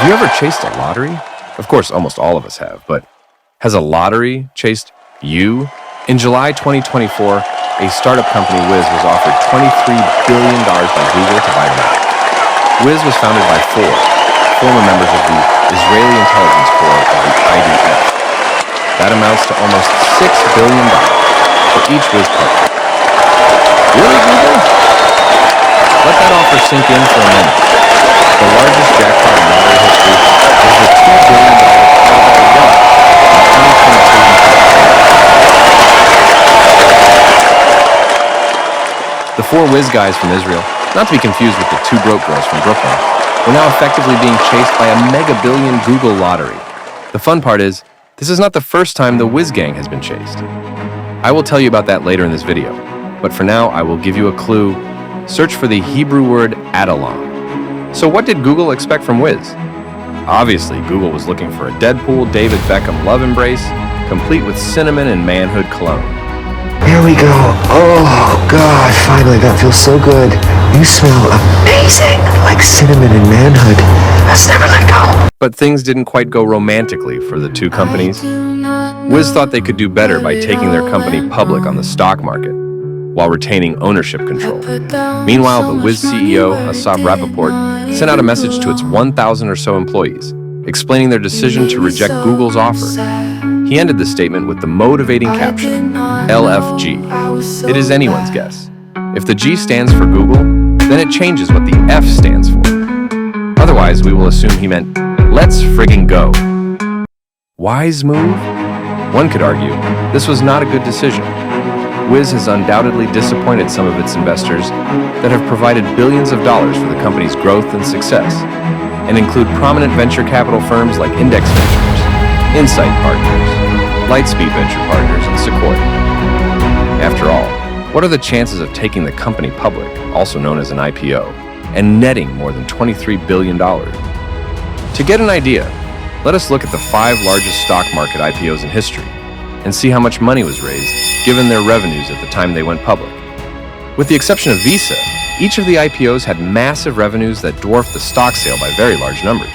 Have you ever chased a lottery? Of course, almost all of us have, but has a lottery chased you? In July 2024, a startup company, Wiz, was offered $23 billion by Google to buy them out. Wiz was founded by four former members of the Israeli intelligence corps of the IDF. That amounts to almost $6 billion for each Wiz partner. Really, Google? Let that offer sink in for a minute. The largest jackpot in lottery history was the $2 billion Powerball 1 in 2022. The four Wiz guys from Israel, not to be confused with the two broke girls from Brooklyn, were now effectively being chased by a mega-billion Google lottery. The fun part is, this is not the first time the Wiz gang has been chased. I will tell you about that later in this video, but for now I will give you a clue. Search for the Hebrew word Adalon. So what did Google expect from Wiz? Obviously, Google was looking for a Deadpool, David Beckham love embrace, complete with cinnamon and manhood cologne. Here we go. Oh, God, finally, that feels so good. You smell amazing, like cinnamon and manhood. Let's never let go. But things didn't quite go romantically for the two companies. Wiz thought they could do better by taking their company public on the stock market, while retaining ownership control. Meanwhile, the Wiz CEO, Asaf Rappaport, sent out a message to its 1,000 or so employees, explaining their decision to reject Google's offer. He ended the statement with the motivating caption, LFG. It is anyone's guess. If the G stands for Google, then it changes what the F stands for. Otherwise, we will assume he meant, let's friggin' go. Wise move? One could argue, this was not a good decision. Wiz has undoubtedly disappointed some of its investors that have provided billions of dollars for the company's growth and success, and include prominent venture capital firms like Index Ventures, Insight Partners, Lightspeed Venture Partners, and Sequoia. After all, what are the chances of taking the company public, also known as an IPO, and netting more than $23 billion? To get an idea, let us look at the 5 largest stock market IPOs in history and see how much money was raised given their revenues at the time they went public. With the exception of Visa, each of the IPOs had massive revenues that dwarfed the stock sale by very large numbers.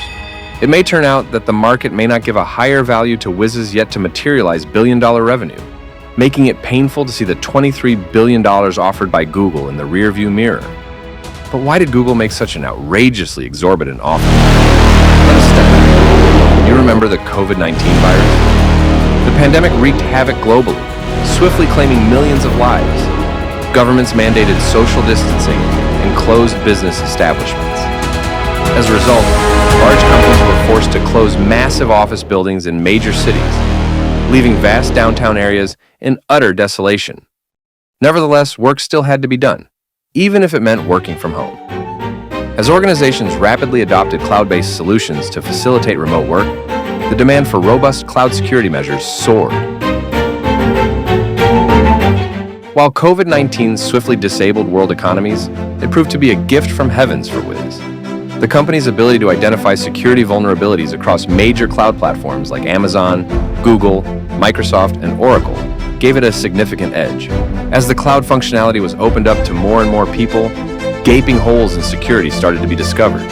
It may turn out that the market may not give a higher value to Wiz's yet to materialize billion-dollar revenue, making it painful to see the $23 billion offered by Google in the rearview mirror. But why did Google make such an outrageously exorbitant offer? Let us step back. You remember the COVID-19 virus? The pandemic wreaked havoc globally, swiftly claiming millions of lives. Governments mandated social distancing and closed business establishments. As a result, large companies were forced to close massive office buildings in major cities, leaving vast downtown areas in utter desolation. Nevertheless, work still had to be done, even if it meant working from home. As organizations rapidly adopted cloud-based solutions to facilitate remote work, the demand for robust cloud security measures soared. While COVID-19 swiftly disabled world economies, it proved to be a gift from heavens for Wiz. The company's ability to identify security vulnerabilities across major cloud platforms like Amazon, Google, Microsoft, and Oracle gave it a significant edge. As the cloud functionality was opened up to more and more people, gaping holes in security started to be discovered.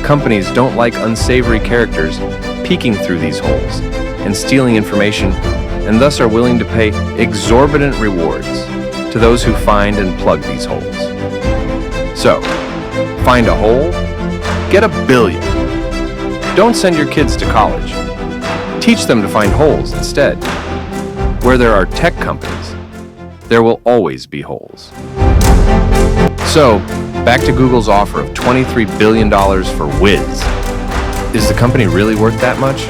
Companies don't like unsavory characters peeking through these holes and stealing information, and thus are willing to pay exorbitant rewards to those who find and plug these holes. So, find a hole? Get $1 billion. Don't send your kids to college. Teach them to find holes instead. Where there are tech companies, there will always be holes. So, back to Google's offer of $23 billion for Wiz. Is the company really worth that much?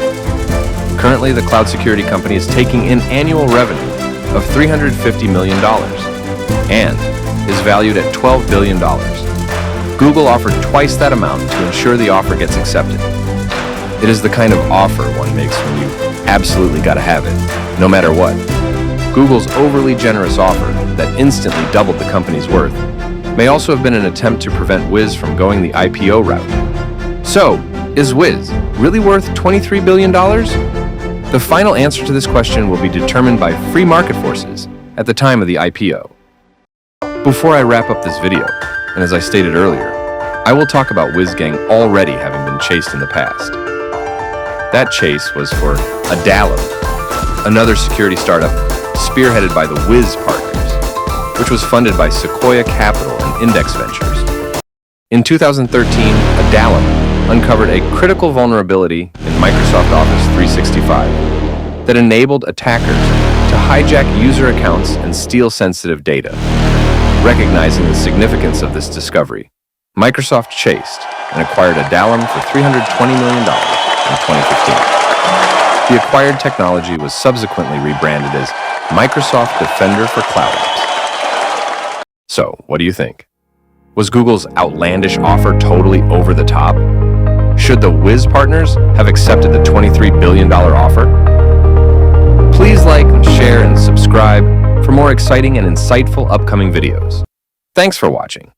Currently, the cloud security company is taking in annual revenue of $350 million and is valued at $12 billion. Google offered twice that amount to ensure the offer gets accepted. It is the kind of offer one makes when you absolutely gotta have it, no matter what. Google's overly generous offer that instantly doubled the company's worth may also have been an attempt to prevent Wiz from going the IPO route. So, is Wiz really worth $23 billion? The final answer to this question will be determined by free market forces at the time of the IPO. Before I wrap up this video, and as I stated earlier, I will talk about Wiz Gang already having been chased in the past. That chase was for Adallam, another security startup spearheaded by the Wiz partners, which was funded by Sequoia Capital and Index Ventures. In 2013, Adallam uncovered a critical vulnerability in Microsoft Office 365 that enabled attackers to hijack user accounts and steal sensitive data. Recognizing the significance of this discovery, Microsoft chased and acquired Adallam for $320 million in 2015. The acquired technology was subsequently rebranded as Microsoft Defender for Cloud Apps. So, what do you think? Was Google's outlandish offer totally over the top? Should the Wiz partners have accepted the $23 billion offer? Please like, share, and subscribe for more exciting and insightful upcoming videos. Thanks for watching.